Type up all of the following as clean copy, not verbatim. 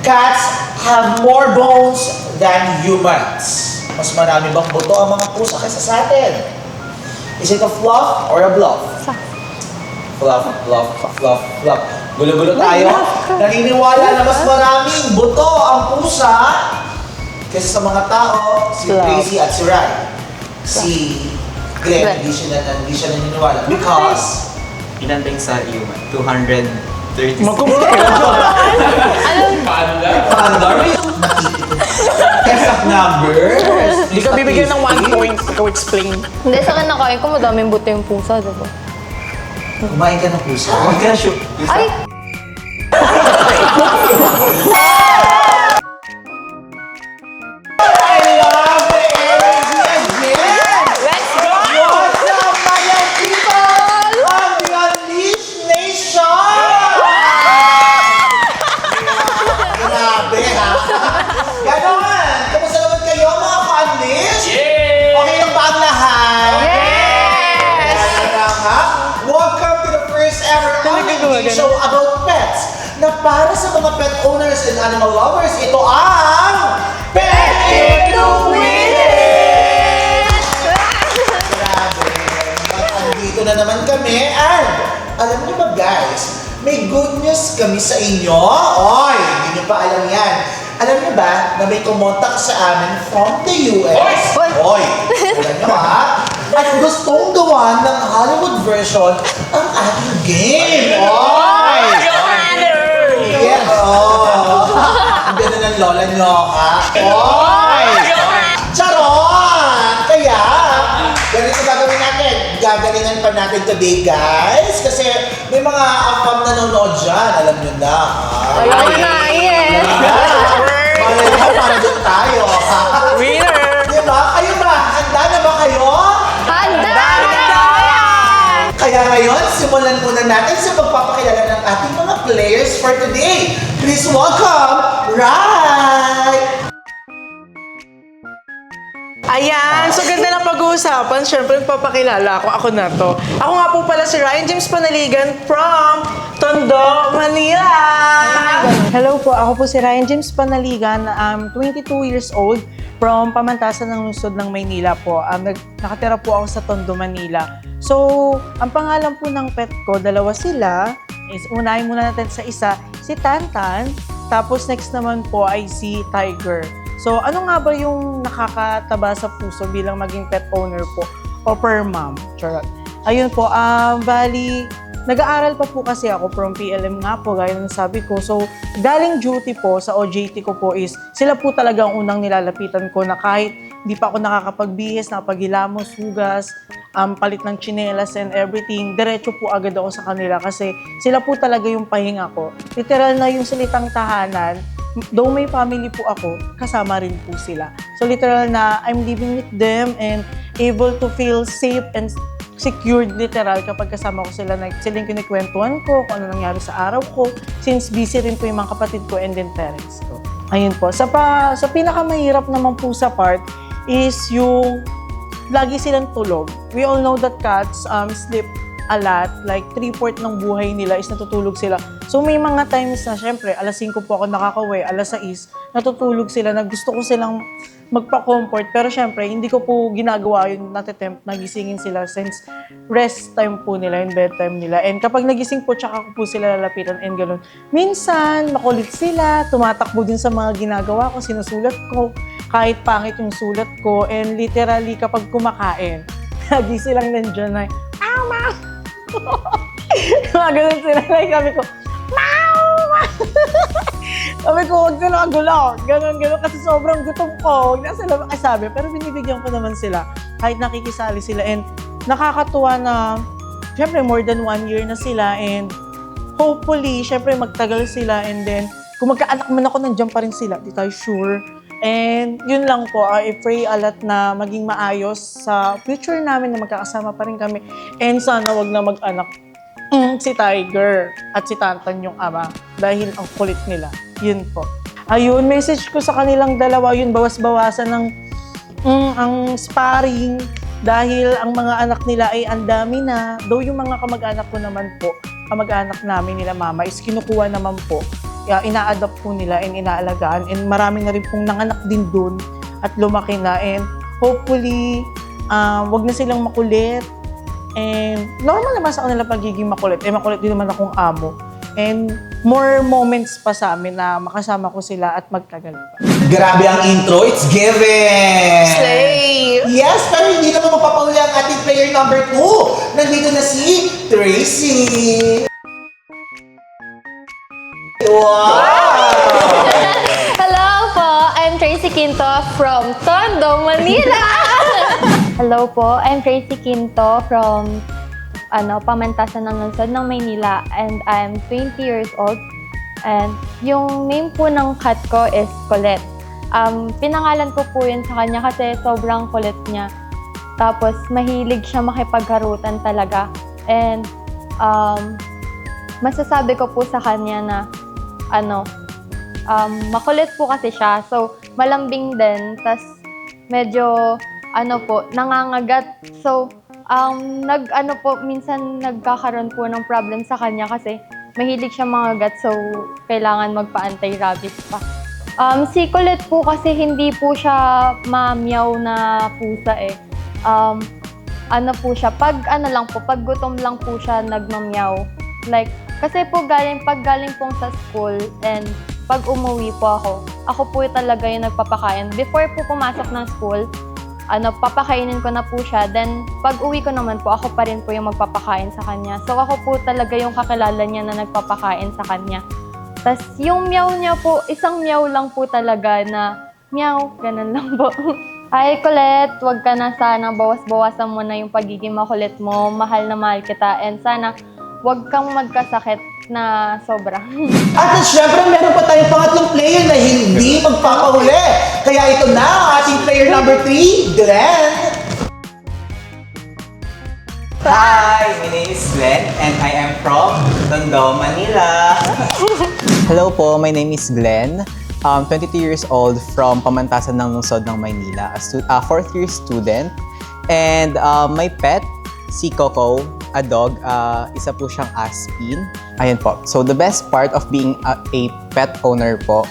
Cats have more bones than humans. Mas marami bang buto ang mga pusa kaysa sa atin? Is it a fluff or a bluff? Fluff, fluff, fluff, fluff. Gulo-gulo tayo. Naniniwala na mas maraming buto ang pusa kaysa sa mga tao, si Tracy at si Rai. Si Glenn, hindi siya naniniwala. Because, Ilan tayong sa human? 236. test of numbers. Hindi ka bibigyan ng 1 point. Ikaw explain. Hindi, sa akin nakain ko, madaming buto yung pusa, diba? Kumain ka ng pusa. Huwag ka na shoot. Ay! I love the energy again! Let's go! What's up, mga people of the Unleashed Nation? Grabe, ha? Ganon! Kamusta naman kayo, mga ka-Unleashed? Okay lang ba ang lahat? Yes! Kaya nga, welcome to the first ever online show about pets na para sa mga pet owners and animal lovers. Ito ang Pet Into Win It! Grabe. Andito na naman kami and alam niyo ba guys, may good news kami sa inyo. Oy, hindi niyo pa alam yan. Alam niyo ba na may kumontak sa amin from the US? Oy! Alam niyo ha? At gustong gawa ng Hollywood version ang ating game. Oy! Yeah, oh. Ang ganda ng lola niyo, ha? Oy! Charon! Kaya, ganito gagawin natin. Gagalingan pa natin today, guys. Kasi may mga afam nanonood dyan. Alam niyo na, ha? Ayaw na, yes! Malay mo, para doon tayo, ha? Winner! Diba? Kayo ba? Handa na ba kayo? Handa! Kaya ngayon, simulan muna natin sa pagpapakilala ng ating mga players for today. Please welcome, Rai! Ayan, so ganda ng pag-uusapan. Siyempre, papakilala ako na to. Ako nga po pala si Ryan James Panaligan from Tondo, Manila! Hello po, ako po si Ryan James Panaligan. 22 years old from Pamantasan ng lungsod ng Maynila po. Nakatira po ako sa Tondo, Manila. So, ang pangalan po ng pet ko, dalawa sila. Unahin muna natin sa isa, si Tantan. Tapos next naman po ay si Tiger. So, ano nga ba yung nakakataba sa puso bilang maging pet owner po o per mom? Charot. Ayun po, bali, nag-aaral pa po kasi ako from PLM nga po, gaya ng sabi ko. So, galing duty po sa OJT ko po is, sila po talaga ang unang nilalapitan ko na kahit hindi pa ako nakakapagbihis, nakapagilamos, hugas, palit ng tsinelas and everything, diretso po agad ako sa kanila kasi sila po talaga yung pahinga ko. Literal na yung salitang tahanan, though may family po ako, kasama rin po sila. So literal na I'm living with them and able to feel safe and secured literal kapag kasama ko sila. Sila yung kinikwentuhan ko, kung ano nangyari sa araw ko, since busy rin po yung mga kapatid ko and then parents ko. Ayun po. Sa pinakamahirap naman po sa part is yung lagi silang tulog. We all know that cats sleep a lot, like 3/4 ng buhay nila is natutulog sila. So may mga times na syempre, alas 5 po ako nakakauwi, alas 6, natutulog sila na gusto ko silang magpa-comfort. Pero syempre, hindi ko po ginagawa yun, natitempt na gisingin sila since rest time po nila, yung bedtime nila. And kapag nagising po, tsaka ko po sila lalapitan and gano'n. Minsan, makulit sila, tumatakbo din sa mga ginagawa ko, sinusulat ko, kahit pangit yung sulat ko. And literally, kapag kumakain, lagi silang nandiyan na, "Mama!" Mga ganun sila. Like, sabi ko, "Mama!" Sabi ko, huwag sila magulo. Ganon. Kasi sobrang gutom ko. Huwag na sila makasabi. Pero binibigyan ko naman sila. Kahit nakikisali sila. And nakakatuwa na, syempre, more than 1 year na sila. And hopefully, syempre, magtagal sila. And then, kung magkaanak man ako, nandiyan pa rin sila. Di tayo sure. And yun lang po, I pray a lot na maging maayos sa future namin na magkakasama pa rin kami. And sana wag na mag-anak si Tiger at si Tantan yung ama dahil ang kulit nila. Yun po. Ayun, message ko sa kanilang dalawa, yun, bawas-bawasan ng ang sparring dahil ang mga anak nila ay ang dami na. Though yung mga kamag-anak ko naman po, kamag-anak namin nila mama is kinukuha naman po ina-adopt po nila and inaalagaan. And marami na rin pong nanganak din dun at lumaki na. And hopefully, wag na silang makulit. And normal naman sa kanila pagiging makulit. Makulit din naman akong amo. And more moments pa sa amin na makasama ko sila at magtagal pa. Grabe ang intro, it's given! Slay! Yes, pero hindi naman mapapahuli ang ating player number 2. Nandito na si Tracy. Wow! Hello po, I'm Tracy Quinto from Tondo, Manila. Hello po, I'm Tracy Quinto from Pamantasan ng Lungsod ng Maynila, and I'm 20 years old. And yung name po ng cat ko is Colette. Pinangalan ko po yun sa kanya kasi sobrang kulit niya. Tapos mahilig siya makipagharutan talaga. And masasabi ko po sa kanya na makulit po kasi siya. So malambing din. Tas medyo nangangagat. So minsan nagkakaroon po ng problem sa kanya kasi mahilig siya mangagat, so kailangan magpa-anti-rabies pa. Si Colette po kasi hindi po siya mamyaw na pusa eh. Pag gutom lang po siya nagmamyaw. Like, kasi po pag galing pong sa school and pag umuwi po ako po talaga yung nagpapakain. Before po pumasok ng school, papakainin ko na po siya. Then, pag uwi ko naman po, ako pa rin po yung magpapakain sa kanya. So, ako po talaga yung kakilala niya na nagpapakain sa kanya. Tapos, yung meow niya po, isang meow lang po talaga na meow, ganun lang po. Hi, Colette, wag ka na sana, bawas-bawasan mo na yung pagiging makulit mo. Mahal na mahal kita. And sana, wag kang magkasakit na sobra. At syempre, meron pa tayong pangatlong player na hindi magpapahuli. Kaya ito na ang ating player number 3, Glenn. Hi, my name is Glenn and I am from Tondo, Manila. Hello po, my name is Glenn. 22 years old from Pamantasan ng Lungsod ng Maynila. A fourth year student. And my pet, si Coco, a dog, isa po siyang Aspin. Ayan po. So the best part of being a pet owner po,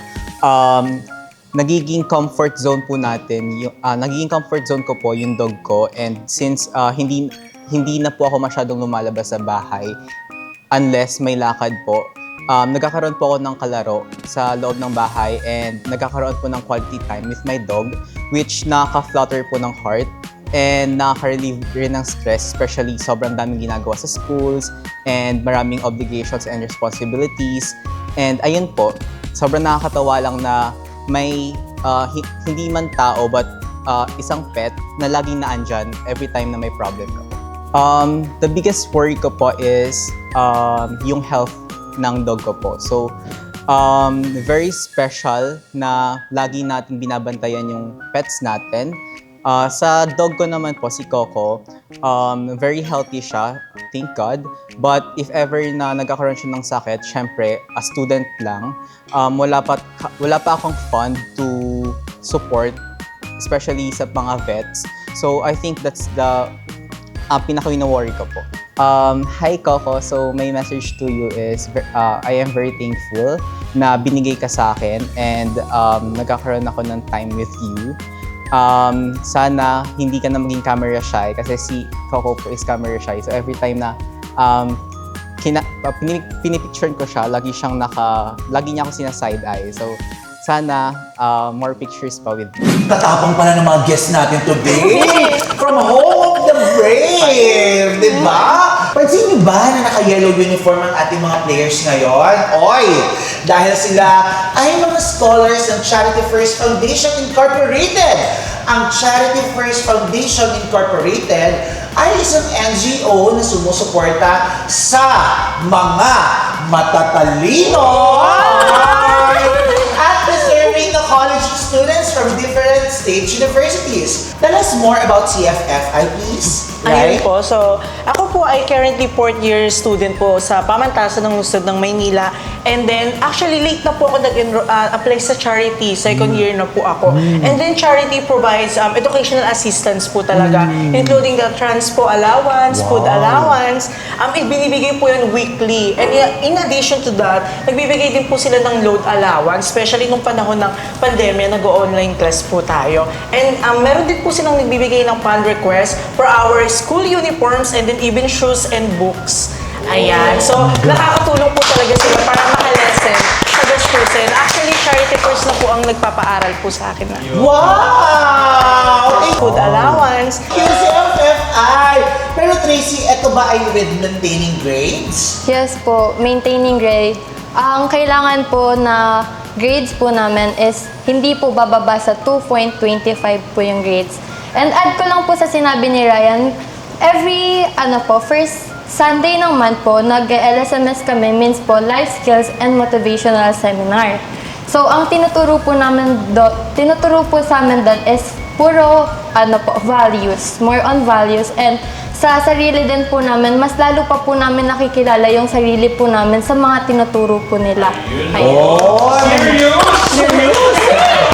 nagiging comfort zone po natin, nagiging comfort zone ko po yung dog ko, and since hindi na po ako masyadong lumalabas sa bahay unless may lakad po, nagkakaroon po ako ng kalaro sa loob ng bahay and nagkakaroon po ng quality time with my dog, which nakaka-flutter po ng heart and nakaka-relieve rin ng stress, especially sobrang daming ginagawa sa schools and maraming obligations and responsibilities. And ayun po, sobrang nakakatawa lang na may hindi man tao but isang pet na laging naandyan every time na may problem ka po. The biggest worry ko po is yung health ng dog ko po. So, very special na lagi natin binabantayan yung pets natin. Sa dog ko naman po, si Coco, very healthy siya, thank God. But if ever na nagkakaroon siya ng sakit, syempre, a student lang, wala pa akong fund to support, especially sa mga vets. So I think that's the pinaka-wino-worry ko po. Hi Coco, so my message to you is I am very thankful na binigay ka sa akin and nagkakaroon ako ng time with you. Sana hindi ka na maging camera shy kasi si Coco po is camera shy. So every time na pinipicture ko siya, lagi niya ako sina-side eye. So sana more pictures pa with you. Tatapang pala ng mga guests natin today. From Home of the Brave, di ba? Pansin niyo ba na naka-yellow uniform ang ating mga players ngayon? Oy! Dahil sila ay mga scholars ng Charity First Foundation Incorporated. Ang Charity First Foundation Incorporated ay isang NGO na sumusuporta sa mga matatalino at deserving na college students from different state universities. Tell us more about CFFI, please. right? Ayun po. So, ako po ay currently 4th year student po sa Pamantasan ng Lungsod ng Maynila. And then, actually, late na po ako nag-apply sa charity. Second year na po ako. And then, charity provides educational assistance po talaga, including the transpo allowance, food allowance. Ibinibigay po yun weekly. And in addition to that, nagbibigay din po sila ng load allowance, especially nung panahon ng pandemya, nag-online class po tayo. And meron din po silang nagbibigay ng fund request for our school uniforms and then even shoes and books. Ayan. So, nakakatulong po talaga sila para makalesen sa gastusin. Actually, charity first na po ang nagpapaaral po sa akin. Wow! Food allowance. QCFFI! Pero Tracy, eto ba ay with maintaining grades? Yes po, maintaining grade. Ang kailangan po na grades po namin is hindi po bababa sa 2.25 po yung grades. And add ko lang po sa sinabi ni Ryan, every first Sunday ng month po, nag-LSMS kami, means po life skills and motivational seminar. So, ang tinuturo po sa amin doon is puro values, more on values, and sa sarili din po namin, mas lalo pa po namin nakikilala yung sarili po namin sa mga tinuturo po nila. Oh, serious?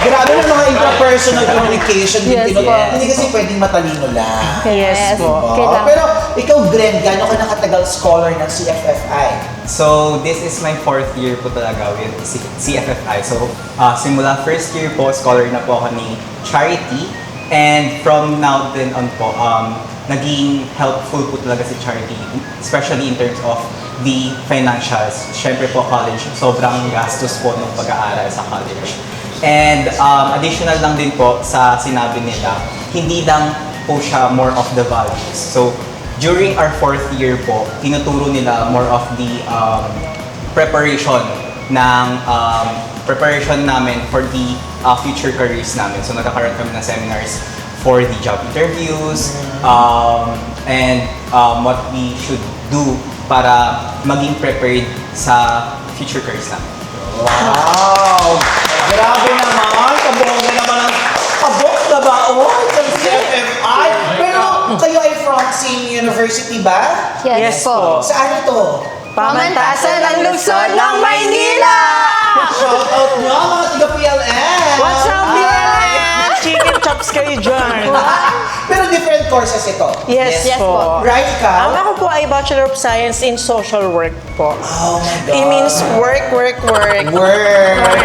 Grabe ng mga interpersonal communication din Yes, tinuturo. po. Hindi kasi pwedeng matalino lang. Yes po. Kailangan. Pero ikaw, Glenn, gaano ka nakatagal scholar ng CFFI? So, this is my 4th year po talaga with CFFI. So, simula first year po, scholar na po ako ni Charity. And from now then on po, naging helpful po talaga si Charity, especially in terms of the financials. Siyempre po, college, sobrang gastos po ng pag-aaral sa college. And additional lang din po sa sinabi nila, hindi lang po siya more of the values. So, during our 4th year po, tinuturo nila more of the preparation namin for the future careers namin. So, nagkakaroon kami ng seminars for the job interviews and what we should do para maging prepared sa future careers namin. Wow! Grabe naman! Kabongga naman ang kabok na baon ng CFFI. Pero kayo ay from same university ba? Yes, Yes po. Saan ito? Pamantasan ng Lungsod ng Maynila! Shout out nga mga taga-PLN! What's up, BLM? Chicken chops kayo dyan. Pero different courses ito. Yes, Yes po. po. Right ka? Ako po ay Bachelor of Science in Social Work po. Oh my God. It means work. Word.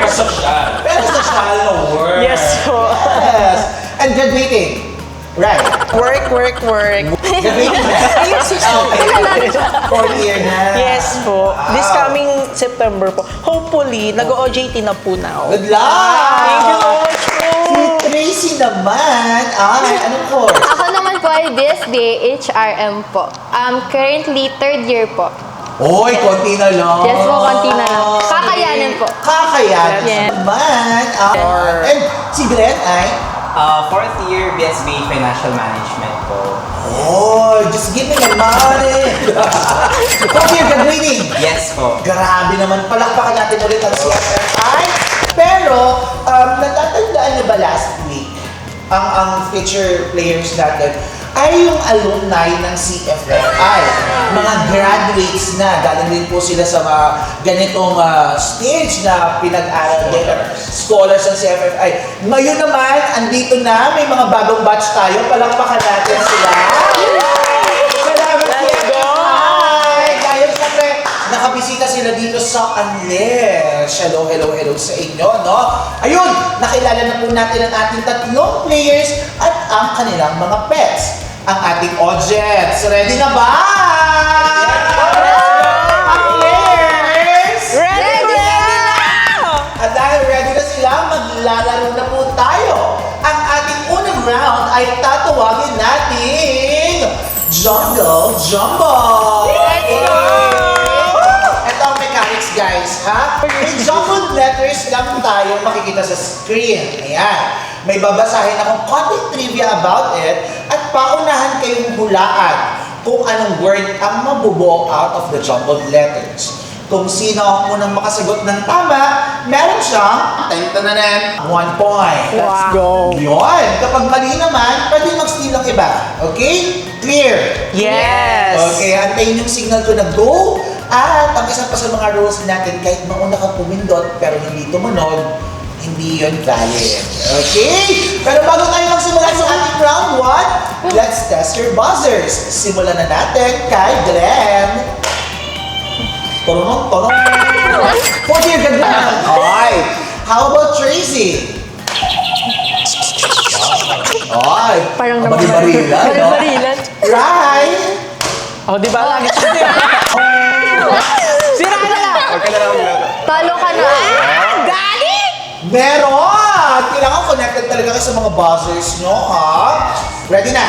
Social. Pero social na word. Yes po. Yes. And graduating. Right. Work. Graduating na. Okay. 4th year na. Yes po. Wow. This coming September po. Hopefully, nag-OJT na po now. Good luck! Thank you so much po. Si Tracy naman ay, anong course? Ako naman po ay BSBA HRM po. Currently 3rd year po. Oy, konti na lang. Yes po, konti na lang. Kakayanin po. Kakayanin Yes. naman. And si Glenn ay, 4th year BSBA Financial Management po. oh, just give me the money. 4th year graduating. Yes po. Grabe naman, palakpakan natin ulit ang CFFI. Pero, natatandaan niyo ba last week, ang feature players natin ay yung alumni ng CFFI. Mga graduates na, galing din po sila sa mga ganitong stage na pinag-aral din, scholars ng CFFI. Ngayon naman, andito na, may mga bagong batch tayo, palakpakan natin sila. Salamat CFFI! Dahil syempre, nakabisita sila dito sa Unleash. Hello sa inyo, no? Ayun, nakilala na po natin ang ating tatlong players at ang kanilang mga pets. Ang ating audience. Ready na ba? Ang players! Ready At dahil ready na sila, maglalaro na po tayo. Ang ating unang round ay tatawagin nating Jungle Jumbo! Let's go! Ito ang mechanics, guys, ha? May jumbled letters lang tayo makikita sa screen. Ayan. May babasahin akong konting trivia about it at paunahan kayong hulaan kung anong word ang mabubuo out of the jumbled letters. Kung sino ang unang makasagot ng tama, meron siyang 1 point. Let's go. Yun. Kapag mali naman, pwede mag-steal ang iba. Okay? Clear? Yes. Okay, antayin yung signal ko na go. At ang isa pa sa mga rules natin, kahit mauna ka pumindot pero hindi tumunod, hindi yun valid. Okay? Pero bago tayo magsimula sa ating round 1, let's test your buzzers. Simulan na natin kay Glenn. Torong. Pwede yung ganda. Okay. How about Tracy? Okay. Parang barilan, no? barilan. Rai? Oh, di ba? Lagi siya. Sira na lang. Talo ka na. Meron! Kailangan connected talaga kayo sa mga buzzers nyo, ha? Ready na?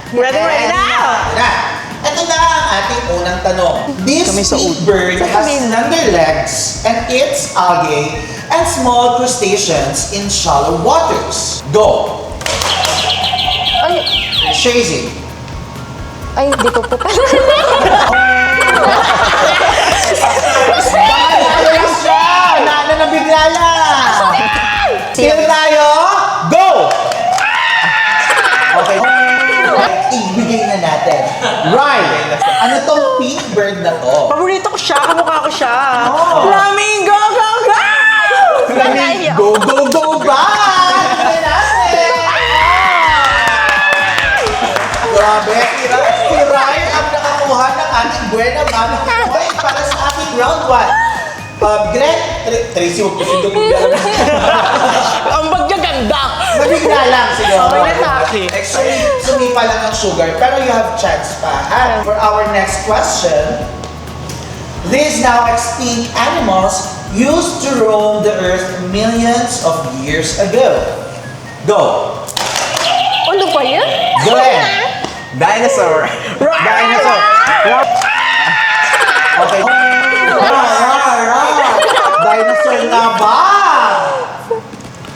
Ready na. Ready na. Ito na ang ating unang tanong. This Kami sa big bird has slender legs and eats algae and small crustaceans in shallow waters. Go! Ay, Tracy. hindi ko po pala. Ano lang siya? Nabigla lang. Still tayo? Go! Okay. Ibigay na natin. Right. Ano tong pink bird na to? Paborito ko siya. Kamukha ko siya. Oh. Flamingo, go, go! Go, back! Ibigay natin. Grabe. Si Ryan ang nakakuha ng ating buena mamang point para sa ating round 1. Glenn, Tracy, huwag ko siya Ang bagya ganda. Nabigla lang siguro. Okay na sa akin. Actually, sumipa lang ng sugar, pero you have chance pa. And for our next question, these now extinct animals used to roam the earth millions of years ago. Go! Ano ba yan? Glenn! Dinosaur. Dinosaur! Okay. Dinosaur na ba?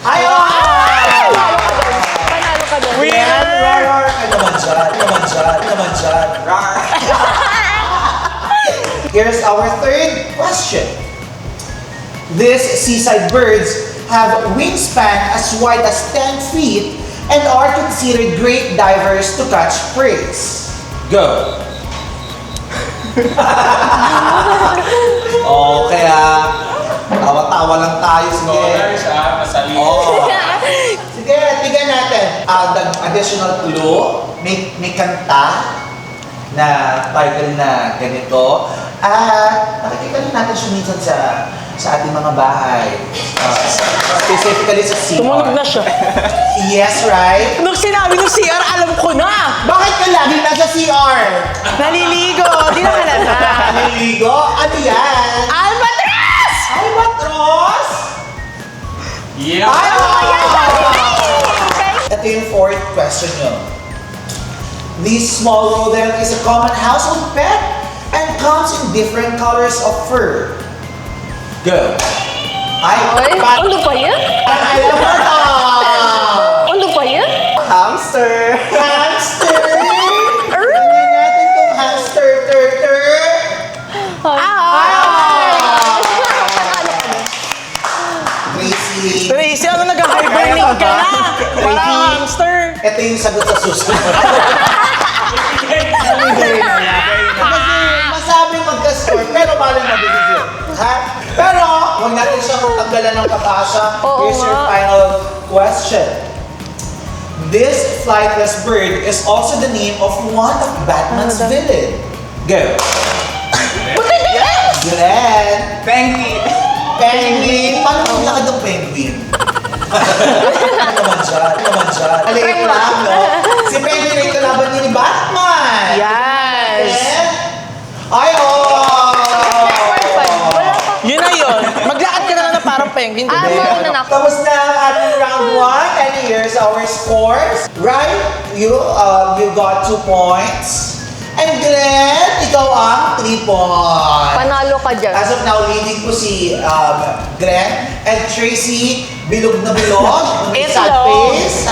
Ayun! Panalo ka doon. Yan, rar. Ay, naman dyan. Rar. Here's our third question. These seaside birds have wingspan as wide as 10 feet and are considered great divers to catch prey. Go. Okay tawa-tawa lang tayo. Sige. Oh. Sige, tignan natin. Additional clue, may kanta na title na ganito. Nakikita rin natin siya minsan sa ating mga bahay. Specifically sa CR. Tumunog na siya. Yes, right? Nung sinabi ng CR, alam ko na. Bakit ka lagi nasa CR? Naliligo. Di na halata. Naliligo? Ano yan? Albatros! Albatros? Yeah. Ito yung fourth question nyo. This small rodent is a common household pet and comes in different colors of fur. Go. Ay, ano ba yan? Alam mo na! Ano ba yan? Hamster! Hamster! Tingnan natin tong hamster, Tracy! Tracy, ano nag-hibernate ka na? Parang hamster. Ito yung sagot sa susunod. Kasi masabing magka-score, pero malang mabibigyan. Ha? Pero, huwag natin siyang tanggalan ng pag-asa. Oo Here's your nga. final question. This flightless bird is also the name of one of Batman's villain. Go. Glenn. Penguin. Penguin. Paano ang lakad ng penguin? Naman siya. Aliit lang, no? Si Penguin ay kalaban niya ni Batman. Yes. Yun na yun. Maglakad ka na lang na parang penguin. Mauna na ako. Tapos na ang ating round 1 and here's our scores. Right, you got 2 points. And Glenn, ikaw ang 3 points. Panalo ka dyan. As of now, leading ko si Glenn and Tracy, bilog na bilog. It's sad low. face.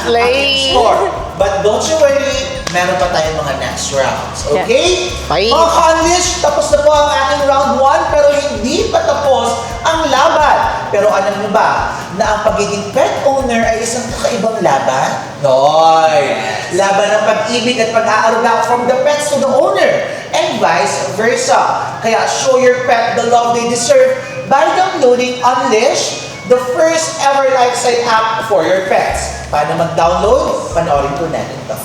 Slay. Score. But don't you worry, meron pa tayong mga next rounds. Okay? Bye. Mga ka-unleash, tapos na po ang ating round 1 pero hindi pa tapos ang laban. Pero alam niyo ba na ang pagiging pet owner ay isang kakaibang laban? Noy! Laban ng pag-ibig at pag-aaruga from the pets to the owner and vice versa. Kaya show your pet the love they deserve by downloading Unleash, the first ever lifestyle app for your pets. Paano mag-download? Panoorin po natin ito.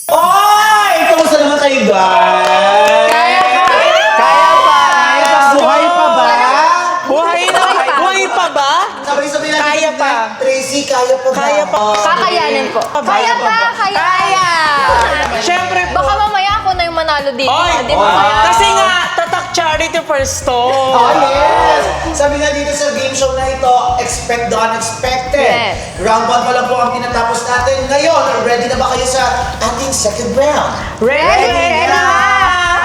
Ay! Kamusta naman kayo, guys? Kaya pa! Buhay pa ba? Buhay na! Buhay pa ba? Sabay-sabay natin. Kaya pa. Tracy, kaya pa ba? Kaya pa. Kakayanin po. Kaya pa, kaya. Siyempre po. Baka mamaya ako na yung manalo dito. Oy! Di ba? Kasi nga, tatak charity first to. Oh, yes! Sabi nga dito sa game show na ito, expect the unexpected. Yes. Round 1 pa lang po ang tinatapos natin. Ngayon, ready na ba kayo sa ating second round? Ready na!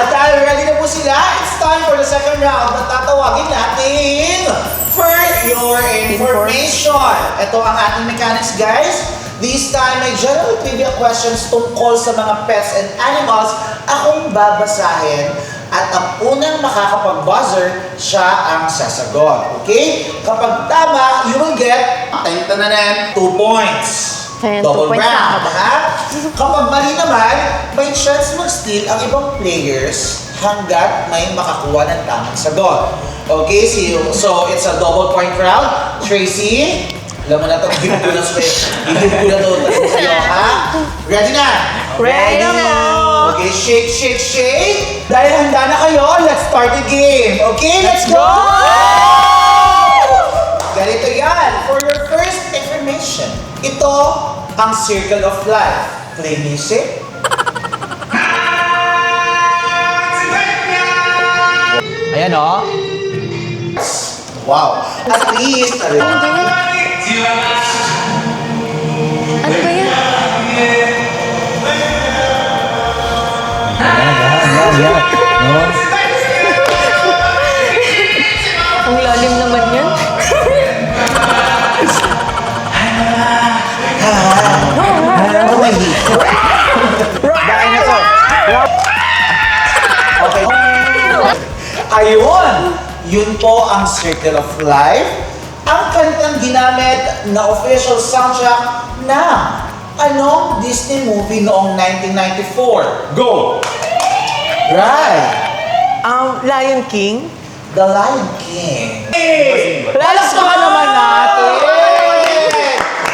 At dahil ready na po sila, it's time for the second round na tatawagin natin for your information. Ito ang ating mechanics, guys. This time, may general trivia questions tungkol sa mga pets and animals akong babasahin. At ang unang makakapag-buzzer, siya ang sasagot. Okay? Kapag tama, you will get 2 points. Ayan, 2 Double points round, na. ha? Kapag mali naman, may chance mag-steal ang ibang players hanggat may makakuha ng tamang sagot. Okay, so it's a double point round. Tracy, alam mo na ito, give ko na sa'yo, ha? Ready na? Ready na! Okay, shake, shake, shake. Dahil handa na kayo, let's start the game. Okay, let's go! Ganito yan. For your first information, ito ang Circle of Life. Play music. Ayan o. Wow. At least, Ano ba yan? Ang lalim naman yan. dahil na to. Okay. Ayun! Yun po ang Circle of Life. Ang kantang ginamit na official soundtrack ng anong Disney movie noong 1994? Go! Right! Lion King? The Lion King. Let's go! naman natin!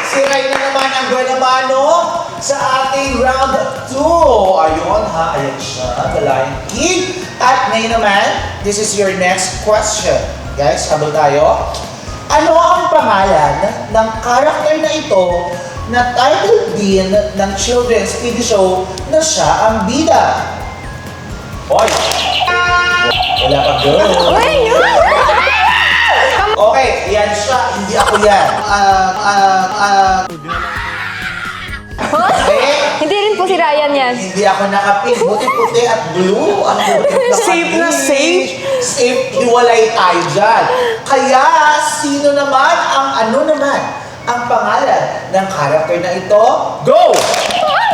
Si Ray na naman ang Guanamano sa ating round 2. Ayun ha, ayan siya, The Lion King. At ngayon naman, this is your next question. Guys, habol tayo. Ano ang pangalan ng karakter na ito na title din ng children's TV show na siya ang bida? Hoy! Wala pa girl. Okay, yan siya. Hindi ako yan. Hindi rin po si Ryan yan. Hindi ako nakapin. Buti-puti at blue. Ang Safe na safe. Safe, hiwalay tayo dyan. Kaya, sino naman ang pangalan ng character na ito? Go!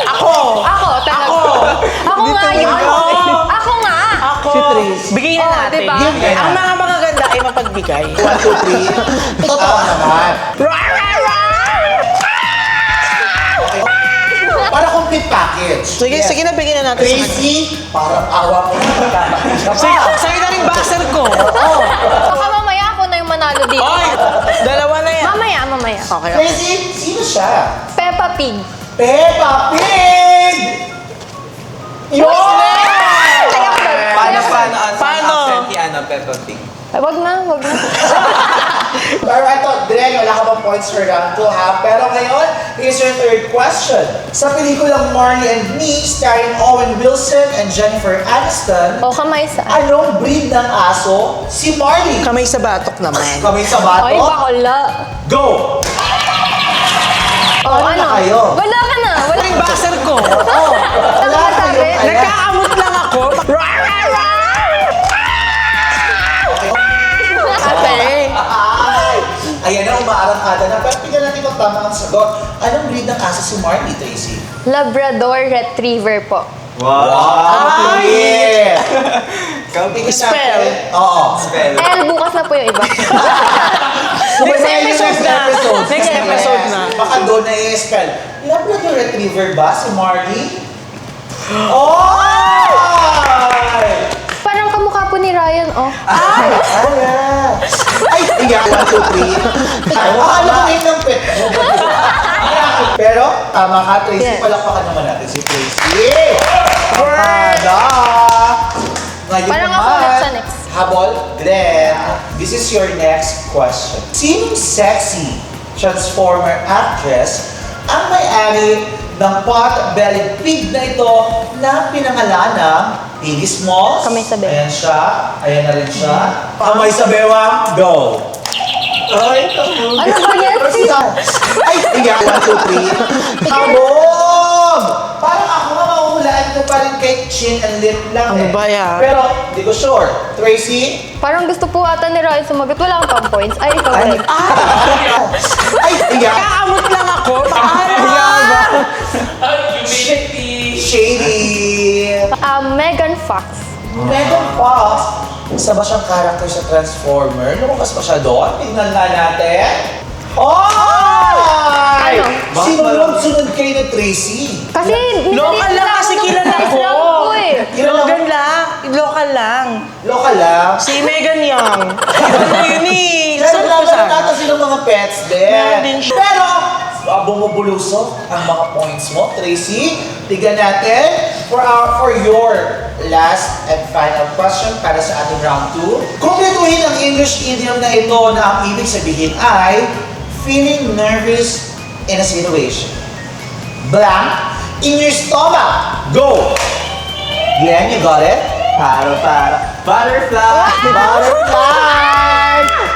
Ako! Ako, talaga. Ako! Ako nga Dito yun. ako. Ako nga. Ako! Si Tris. Bigyan na Oh, natin. diba? Ang mga magaganda ay mapagbigay. 1, 2, 3. Totoo naman. Okay. Para complete package. Sige, Yes. sige na, bigyan na natin sa kanya. Tracy, parang awa mo na. Magkakakita Sige, pa. sa'yo na rin boxer ko. Baka mamaya ako na yung manalo dito. Oy! Dalawa na yan. Mamaya. Okay. Tracy, sino siya? Peppa Pig. Peppa Pig! Yun! Paano? Peppa Pig? Ay, wag na. Pero ito, Dren, wala ka bang points for round 2 ha? Pero ngayon, here's your third question. Sa pelikulang Marley and Me, starring Owen Wilson and Jennifer Aniston, O, kamay sa... anong breed ng aso si Marley? Kamay sa batok naman. Kami sa bato? Ay, bakala. Go! O, Ano na kayo? Wala ka na. Wala. Yung boxer ko. Oo! Wala sabi? kayong alam. Nagkakamot lang ako. Ate. Ay! Ayan na, umaarangkada na. Pero tingnan natin kung tama ang sagot. Anong breed ng aso si Marley, Tracy? Labrador Retriever po. Wow! Ay! Tingnan Spell. natin. Oo. L, bukas na po yung iba. Next episode na. Next episode na. Baka doon na i-spell. Labrador Retriever ba si Marley? Oh! Parang kamukha po ni Ryan, oh. Ay! Ay! Iyak. 1, 2, 3. Akala ko yun ng pet mo. Pero, tama ka, Tracy. Yes. Palakpakan naman natin si Tracy. Pakada! Ngayon Parang naman, ako ulit sa next. Habol, Glenn, this is your next question. Sinong sexy Transformer actress ang may-ari ng pot-bellied pig na ito na pinangalan ng Piggy Smalls? Kamay sa bewang. Ayan siya. Ayan na rin siya. Kamay sa bewang. Go! Ay, Ano ba yan? Ay, iyak. 1, 2, 3. Kabog! Parang ako nga mahuhulaan ko pa rin kay chin and lip lang Ano ba yan? Pero, di ko sure. Tracy? Parang gusto po ata ni Ryan sumagot. Wala kang pang points. Ay, ikaw Ay, ulit. ay, iyak. Nagkakamot lang ako. Shady. Megan Fox. Megan Fox. Isa ba siyang character sa Transformer? Lumabas pa siya doon? Tingnan nga natin. Ay! Ano? Sinunod-sunod kayo ni Tracy. Kasi, Local lang kasi kilala ko. Po, eh. Local lang. Local lang. Local lang. Si Megan Young. Ano yun eh? Pero Sabi ko naman sana. natin silang mga pets din. Meron din siya. Pero, bumubulusok ang mga points mo, Tracy. Tignan natin for your last and final question para sa ating round 2. Kumpletuhin ang English idiom na ito na ang ibig sabihin ay feeling nervous in a situation. Blank in your stomach. Go! Glenn, you got it? Butterfly! Butterfly!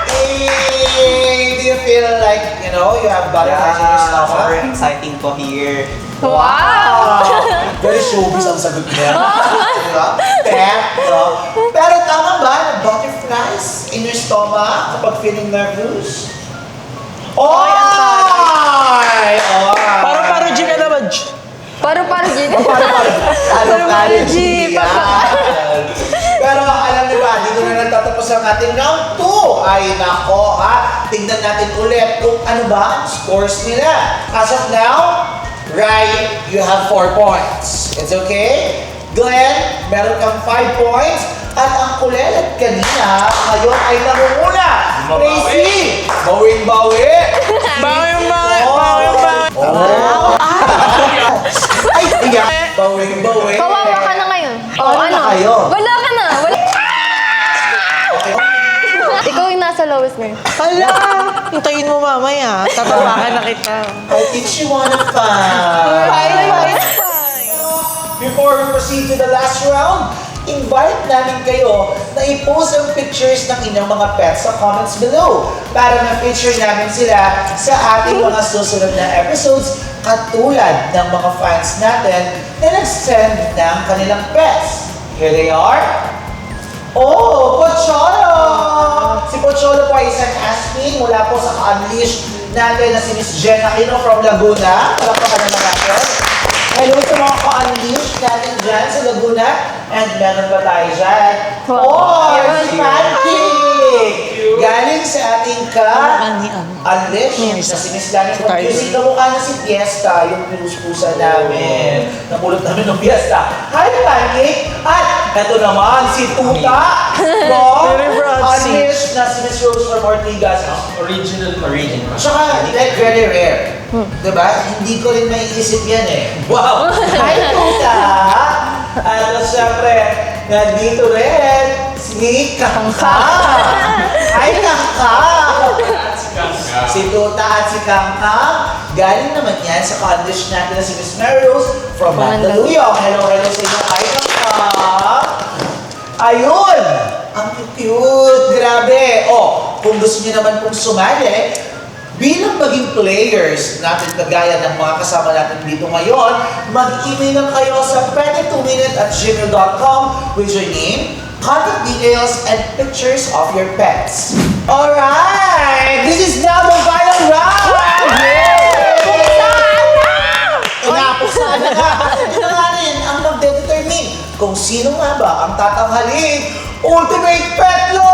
Hey, do you feel like, you know, you have butterflies in your stomach? exciting po here. Wow! Very showbiz ang sagot niya. Diba? Pero, pero tama ba na butterflies in your stomach kapag feeling nervous? Oy! Paro-paro G ka naman. Paro-paro, Gina. Paro-paro G. Pero alam niyo ba, dito na nagtatapos ang ating round 2. Ay nako ha, tingnan natin ulit kung ano ba ang scores nila. As of now, Rai, you have 4 points. It's okay? Glenn, meron kang 5 points. At ang kulelat kanina, ngayon ay nangunguna. Tracy, bawing-bawi. Bawing-bawi. Oh. Ay, iyak. Bawing-bawi. Kawawa ka na ngayon. Paano na kayo? Wala ka na. Ikaw yung nasa lowest ngayon. Hala! Hintayin mo mamaya. Tatawakan na kita. I think she wanna fight. Before we proceed to the last round, invite namin kayo na i-post ang pictures ng inyong mga pets sa comments below para ma-feature namin sila sa ating mga susunod na episodes katulad ng mga fans natin na nag-send ng kanilang pets. Here they are. Oh, Pocholo! Si Pocholo po ay isang asking mula po sa ka-unleash natin na si Miss Jen Aquino from Laguna. Palakpakan naman natin. Hello sa mga ka-unleash natin dyan sa Laguna. And meron pa tayo dyan. Wow. Oh, Meron si pa. Pancake! Galing sa ating Unleash, na sinisla ng music na mukha na si Fiesta, yung pinuspusa namin. Napulot namin ng Fiesta. Hi, Pancake! At eto naman, si Tuta from Very broad Unleash na si Miss Rose from Ortigas. Original. Tsaka, like, very rare. Diba? Hindi ko rin maiisip yan eh. Wow! Hi, Tuta! At syempre, nandito rin si Kangka. Hi, Kangka! Si Tuta at si Kangka, galing naman yan sa college natin na si Miss Mary Rose from Mandaluyong. Hello sa inyo. Hi, Kangka! Ayun! Ang cute! Grabe! Kung gusto niyo naman pong sumali, bilang maging players natin kagaya ng mga kasama natin dito ngayon, mag-email lang kayo sa pwede2minute@gmail.com with your name, contact details, and pictures of your pets. Alright! This is now the final round! Puksan na nga! Ito na nga rin ang magdedetermine kung sino nga ba ang tatanghalin Ultimate Pet Lord!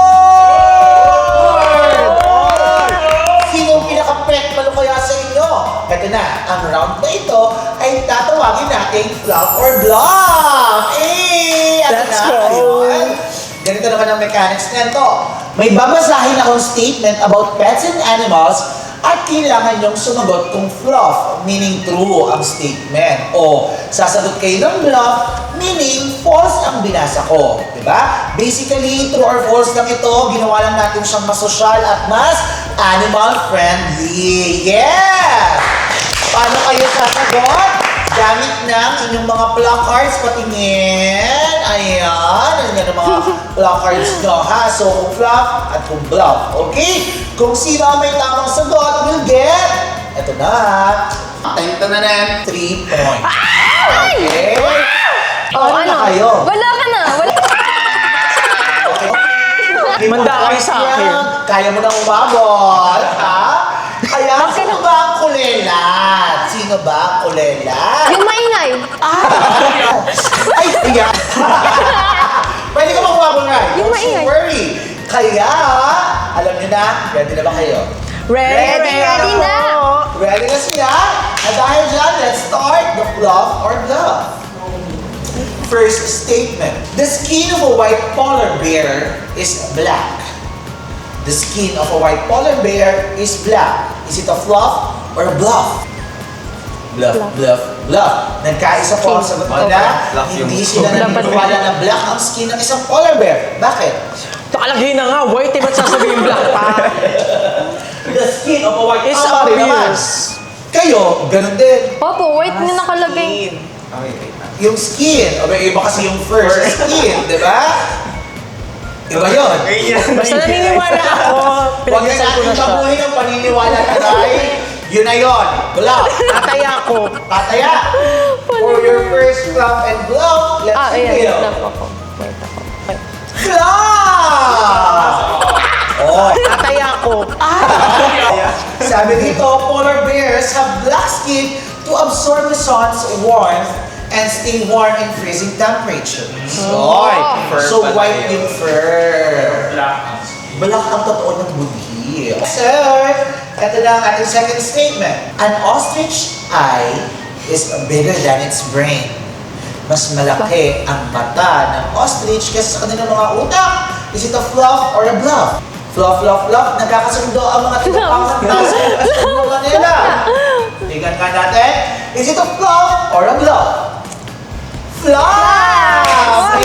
Sino ang pinaka-pet malo kaya sa inyo? Ito na, ang round na ito ay tatawagin natin Fluff or Bluff! Let's go! Ayun. Ganito naman ang mechanics nito. May babasahin akong statement about pets and animals at kailangan niyong sumagot kung fluff, meaning true ang statement. O sasagot kayo ng bluff, meaning false ang binasa ko. Diba? Basically, true or false lang ito. Ginawa lang natin siyang mas social at mas animal-friendly. Yeah! Paano kayo sasagot? Gamit ng inyong mga placards, patingin. Ayan. Ano nga ng mga placards nyo, ha? So, kung fluff at kung bluff. Okay? Kung sino ang may tamang sagot, will get, eto na, ito na na, 3 points. Okay? Paano na kayo? Wala ka na. Wala. Manda kayo sa akin. Kaya mo nang umabot, ha? Kaya, sino ba ang kulelat? Sino ba ang kulelat? Yung maingay. Ay, kaya. Pwede ka mag-umabot na. Yung Don't maingay. you worry. Kaya, alam niyo na, ready na ba kayo? Ready na. Ready na sila? At dahil dyan, let's start the fluff or bluff. First statement. The skin of a white polar bear is black. The skin of a white polar bear is black. Is it a fluff or a bluff? Bluff, bluff, bluff. Nagkaisa po ang sagot nila. Hindi sila naniniwala na black ang skin ng isang polar bear. Bakit? Nakalagay na nga, white, ba't sasabihin black pa? The skin of a white It's polar bear naman. obvious. Kayo, ganun din. Opo, white na nakalagay. Yung skin, o iba kasi yung first skin, di ba? Iba yun. Basta naniniwala ako, Huwag na pinag-isal ko natin na siya. tabuhin ang paniniwala na tayo. Yun na yun. Bluff. Tataya ako. Tataya. For your first fluff and bluff, let's Ayan. reveal. Love ako. Wait ako. Okay. Fluff! Oh, Tataya ako. sabi dito, polar bears have black skin to absorb the sun's warmth and stay warm in freezing temperatures. So white yung fur. Black ang totoo ng budhi. Sir, ito na ang ating second statement. An ostrich eye is bigger than its brain. Mas malaki ang mata ng ostrich kaysa sa kanilang mga utak. Is it a fluff or a bluff? Fluff, fluff, fluff. Nagkakasundo ang mga tinupangan nasa mga nila. Tingnan nga natin. Is it a fluff or a bluff? Fluff!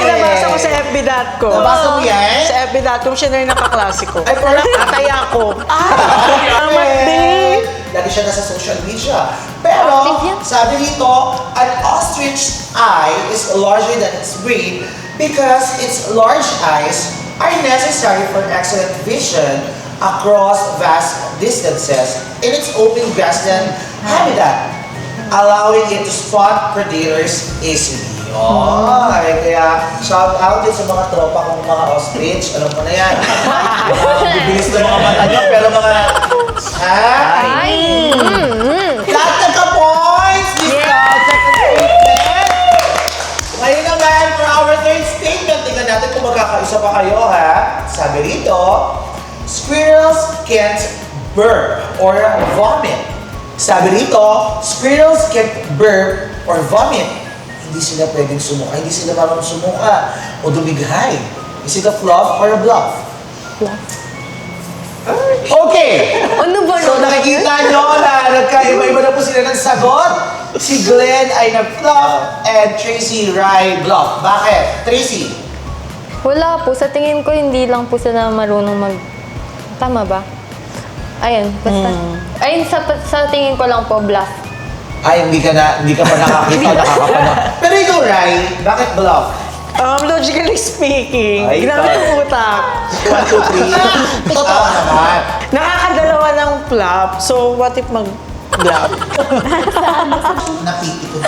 Nabasa ko sa FB.com. Nabasa mo yan? Sa FB.com, siya na rin nakaklase ko. Ay, parang Tataya ako. Tama din. Lagi siya nasa social media. Pero, Active yan. sabi dito, an ostrich eye is larger than its brain because its large eyes are necessary for excellent vision across vast distances in its open grassland habitat, allowing it to spot predators easily. Ay, kaya shout out din sa mga tropa kong mga ostrich. Alam mo na yan. Bibilis na mga mata nyo, pero mga... Ha? Ay! Lahat nagka-points! Second statement! Ngayon naman, for our third statement, tingnan natin kung magkakaisa pa kayo, ha? Sabi rito, burp or vomit. Sabi rito, squirrels can burp or vomit. Hindi sila pwedeng sumuka, hindi sila marunong sumuka o dumighay. Is it a fluff or a bluff? Okay! Ano ba So nakikita nyo na nagkaiba-iba na po sila ng sagot. Si Glenn ay nag-fluff and Tracy Rai bluff. Bakit? Tracy? Wala po. Sa tingin ko, hindi lang po sila marunong Tama ba? Ayun, basta. Ayun, sa tingin ko lang po, bluff. Ay, hindi ka pa nakakita, nakakapanood. Pero ikaw, Rai, bakit bluff? Logically speaking, Ay, ginamit yung utak. 1, 2, 3. Totoo naman. Nakakadalawa ng flop, so what if mag-flop? Napiti ko.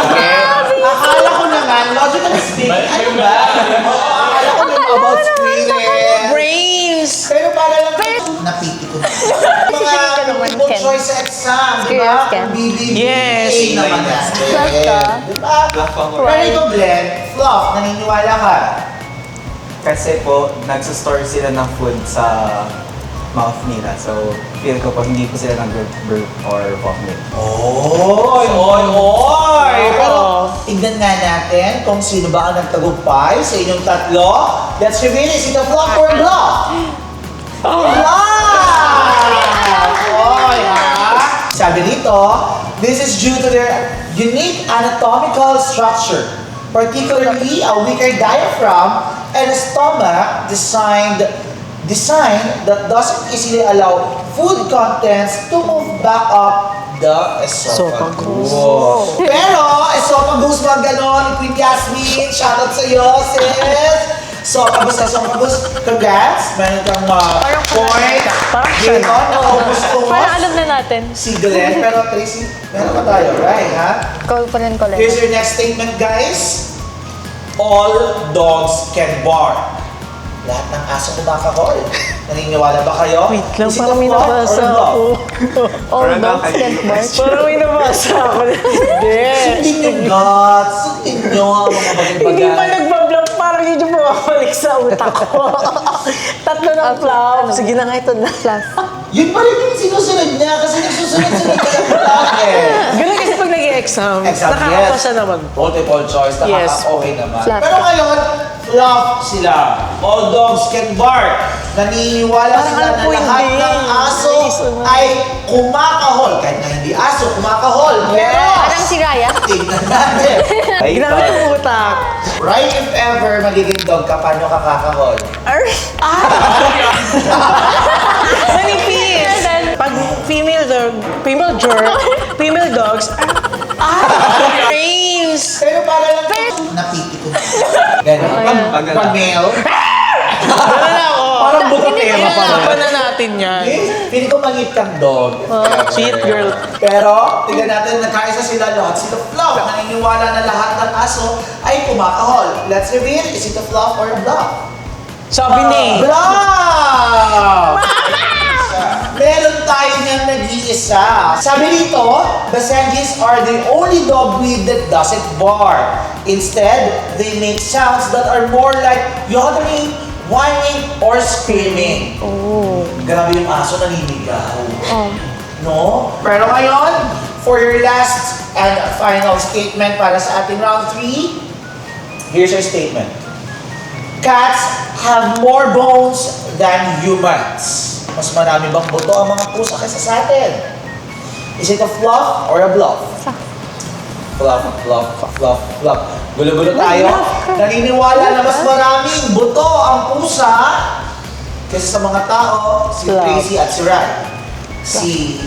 Okay. Akala ko naman, logically speaking, ano ba? Akala ko naman about squirrel. Brains! Pero para lang napiti ko. Mga multiple Ken. choice sa exam, di Curious, ba? Ken. Kung BBB, Yes. A naman yan. Fluff ka. Di ba? Pero ikaw, Glenn, fluff, naniniwala ka. Kasi po, nagsistore sila ng food sa mouth nila. So, feel ko po hindi po sila nag-burp or vomit. Oy! Pero, tignan nga natin kung sino ba ang nagtagumpay sa inyong tatlo. Let's reveal, is it a flop or a bluff? Bluff! Oy, ha? Sabi dito, this is due to their unique anatomical structure, particularly a weaker diaphragm and a stomach designed that doesn't easily allow food contents to move back up the esophagus. Pero, esophagus mga ganon, Queen Yasmin, shoutout sa'yo, sis! Esophagus, congrats! Meron kang point. Parang siya. Dito, nakaubos-ubos. Parang alam na natin. Si Glenn, pero Tracy, meron pa tayo, right, ha? Call pa rin ko lang. Here's your next statement, guys. All dogs can bark. Lahat ng aso kumakahol. Naniniwala ba kayo? Wait lang, Is it parang a may flop or nabasa a bluff? ako. All dogs can bark. Parang may nabasa ako. Hindi. Sundin yung guts. Sundin nyo ang mga Hindi pa bagay-bagay. nagbablog, parang yun yung bumabalik sa utak ko. Tatlo ng flop. Sige na nga, ito na. Plus. Yun pa rin yung sinusunod niya kasi nagsusunod-sunod ka lang pala eh. Ganun kasi pag nag-i-exam, Exam, nakakapasa yes. naman. Multiple choice, Yes. nakaka-okay naman. Fluff. Pero ngayon, fluff sila. All dogs can bark. Naniniwala Parang sila ano na po, lahat hindi. ng aso Nice, ano. ay kumakahol. Kahit na hindi aso, kumakahol. Pero, Parang si Raya. tignan natin. Ginamit yung utak. Right if ever magiging dog ka, paano ka kakahol? Manipis! Pag female dogs, brains! Pero para lang napiti ko. Ganun. Pag male, Ganun ako. parang butotera pa Pag na natin yan. Pili ko mangit kang dog. Sweet girl. Pero, tignan natin, nagkaisa sila lahat. Sila fluff. Naniniwala na lahat ng aso ay kumakahol. Let's reveal, is it a fluff or a bluff? Sabi ni. Bluff! Meron tayo niyang nag-iisa. Sabi dito, Basenjis are the only dog breed that doesn't bark. Instead, they make sounds that are more like yodeling, whining, or screaming. Oh. Grabe yung aso naninigaw. Oh. No? Pero ngayon, for your last and final statement para sa ating round 3, here's your statement. Cats have more bones than humans. Mas marami bang buto ang mga pusa kaysa sa atin? Is it a fluff or a bluff? Fluff, fluff, fluff, fluff. Gulo-gulo tayo. Naniniwala na mas maraming buto ang pusa kaysa sa mga tao, si Fluff. Tracy at si Rai. Si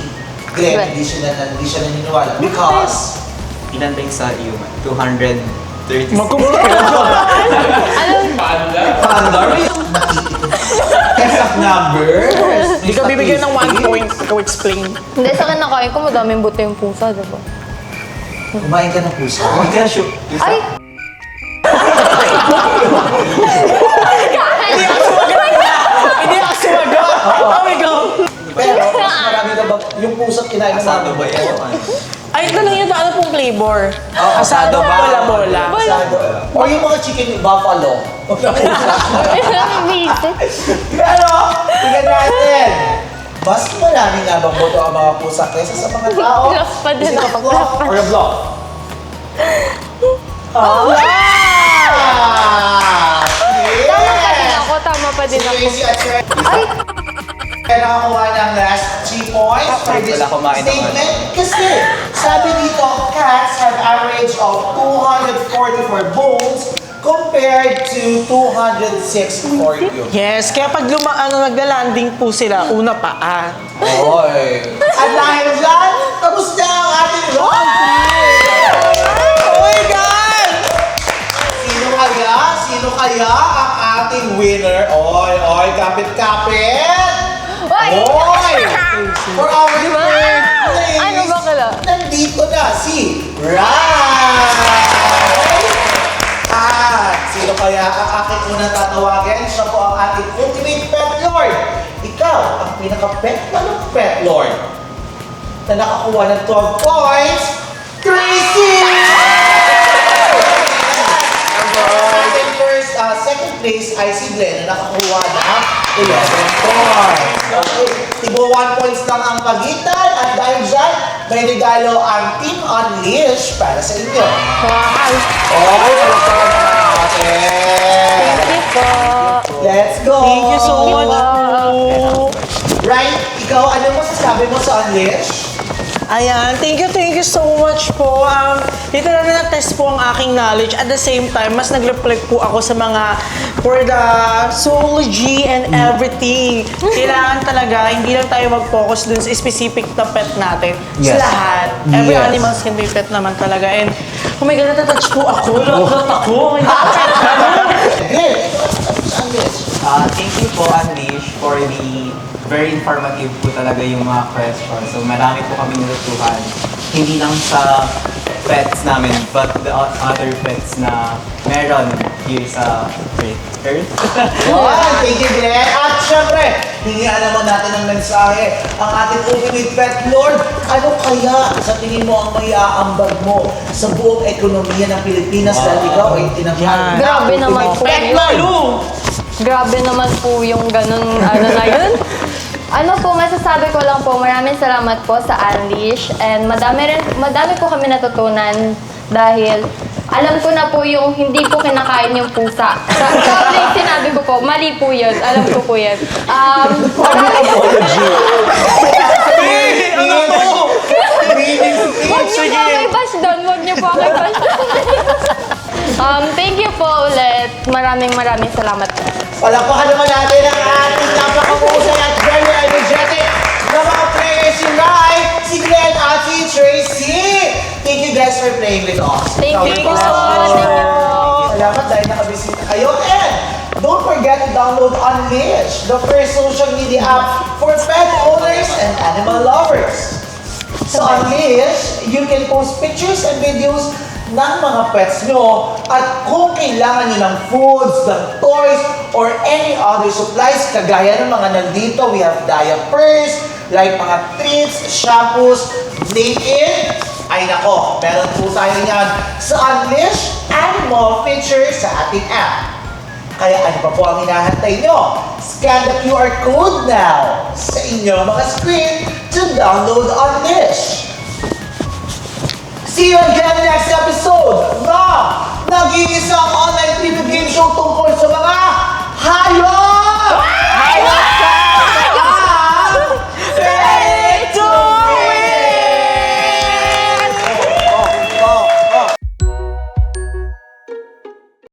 Glenn, hindi siya naniniwala. Because, Ilan ba yung sa human? 230. Pandar, exact number. Hindi ka bibigyan ng 1 point. Ikaw explain. Hindi, sa akin nakain ko, madaming buto yung pusa, diba? Kumain ka ng pusa. Ay! Hindi ako sumagot. Oh my God. Pero, mas marami ka ba, yung pusa kinain mo Asado ba yan? Ay, ito lang yun. Ano pong flavor? asado ba? Bola-bola. Or yung mga chicken buffalo. Pero, tingnan natin. Mas marami nga bang boto ang mga pusa kaysa sa mga tao? Bluff pa din Is it a ako, bluff bluff pa. or a bluff? Tama pa din Si ako. Tracy at Sir Ay! kaya nakakuha ng last 3 points for this Wala kumain ng statement. Kasi sabi dito, cats have average of 244 bones compared to 206 for you. Yes, kaya pag nagla-landing po sila, una paa. Oy. At dahil dyan, tapos na ang ating round 3! Oh my God! Sino kaya ang ating winner? Oy, kapit-kapit! Oy! Oy! For our third place, Ano ba kala? nandito na si Rai! At sino kaya ang aking unang tatawagin? Siya po ang ating ultimate pet lord. Ikaw, ang pinaka-pet pa ng pet lord. Na nakakuha ng 12 points, Tracy! Second place ay si Glenn na nakakuha ng 11 points. Okay, tibo 1 points lang ang pagitan at dahil dyan, may regalo ang Team Unleash para sa inyo. Wow! Okay, palagpakan na natin. Thank you po. Let's go! Thank you so much po. Right, ikaw, ano masasabi mo sa Unleash? Ayan, thank you so much po. Literal na test po ang aking knowledge. At the same time, mas nag-reflect po ako sa mga for the zoology and everything. Kailangan talaga, hindi lang tayo mag-focus dun sa specific na pet natin. Yes. Sa lahat. Every Yes. animals can be pet naman talaga. And, oh my God, natatouch po ako. Natatouch ako. Glenn, sa Unleash. Thank you po, Unleash, for the very informative po talaga yung mga questions. So marami po kami natutuhan. Hindi lang sa pets namin, but the other pets na meron here sa Earth. Wow, thank you, Glenn. At syempre, hingian naman natin ng mensahe ang ating ultimate pet lord. Ano kaya sa tingin mo ang may aambag mo sa buong ekonomiya ng Pilipinas dahil ikaw ay tinatawag Yan. Grabe naman po Pet yun. Malu! Grabe naman po yung ganun, ano na yun. Ano po, masasabi ko lang po, maraming salamat po sa Unleash. And madami po kami natutunan dahil alam ko na po yung hindi po kinakain yung pusa. Sorry, sinabi ko po, mali po yun. Alam ko po yun. Huwag niyo po ako i-bash doon. Huwag niyo po ako i-bash doon. Thank you po ulit. Maraming salamat po. Palakpakan naman natin ang ating napakahusay at very energetic na mga players si Rai, si Glenn at si Tracy. Thank you guys for playing with us. Thank you so much. Thank you po. Salamat dahil nakabisita kayo. And don't forget to download Unleash, the first social media app for pet owners and animal lovers. Sa Unleash, you can post pictures and videos ng mga pets nyo at kung kailangan nyo ng foods, ng toys, or any other supplies, kagaya ng mga nandito, we have diapers, like mga treats, shampoos, naked, ay nako, meron po tayo niyan sa Unleash Animal feature sa ating app. Kaya ano pa po ang hinahantay nyo? Scan the QR code now sa inyong mga screen to download Unleash. See you again next episode ng Nag-iisang